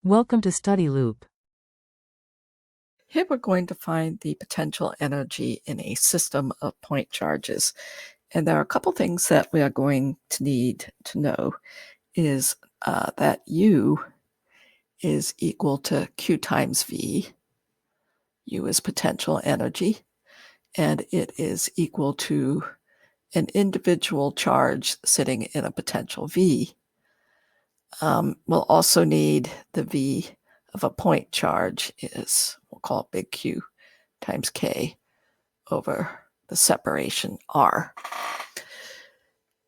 Welcome to Study Loop. Here we're going to find the potential energy in a system of point charges. And there are a couple things that we are going to need to know is that U is equal to Q times V. U is potential energy, and it is equal to an individual charge sitting in a potential V. We'll also need the V of a point charge is, we'll call it big Q times K over the separation R.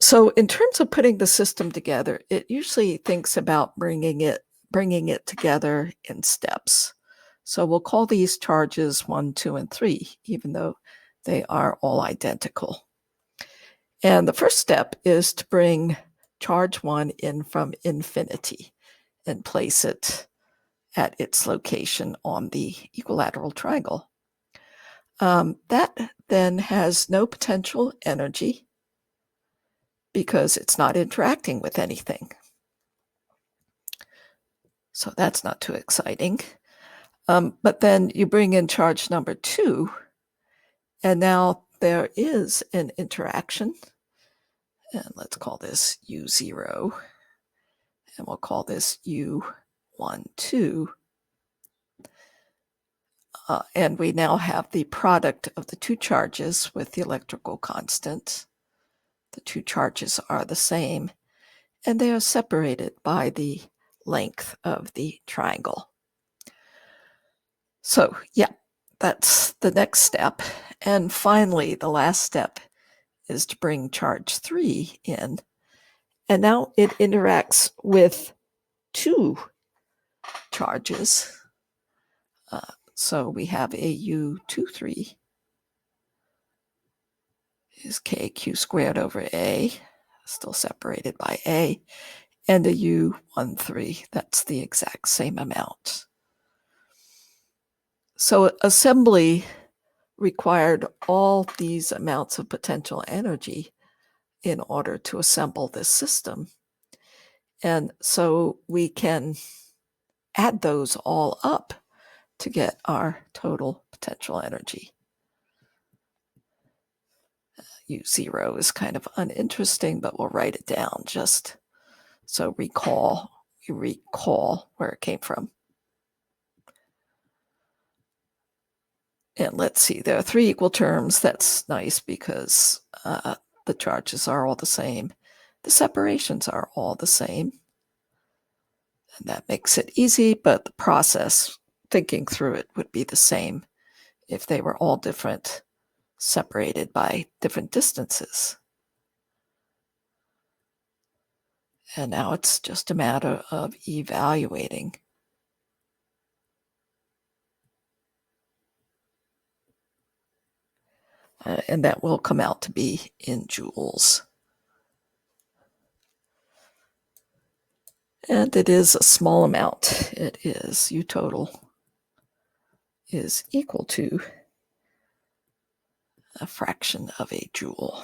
So in terms of putting the system together, it usually thinks about bringing it together in steps. So we'll call these charges 1, 2, and 3, even though they are all identical. And the first step is to bring charge 1 in from infinity and place it at its location on the equilateral triangle. That then has no potential energy because it's not interacting with anything. So that's not too exciting. But then you bring in charge number 2, and now there is an interaction. And let's call this U0, and we'll call this U1, 2. And we now have the product of the two charges with the electrical constant. The two charges are the same, and they are separated by the length of the triangle. So, yeah, that's the next step. And finally, the last step is to bring charge 3 in. And now it interacts with two charges. So we have a U23 is KQ squared over A, still separated by A, and a U13, that's the exact same amount. So assembly required all these amounts of potential energy in order to assemble this system. And so we can add those all up to get our total potential energy. U0 is kind of uninteresting, but we'll write it down just so you recall where it came from. And let's see, there are 3 equal terms. That's nice because the charges are all the same. The separations are all the same. And that makes it easy, but the process, thinking through it, would be the same if they were all different, separated by different distances. And now it's just a matter of evaluating. And that will come out to be in joules. And it is a small amount. It is U total is equal to a fraction of a joule.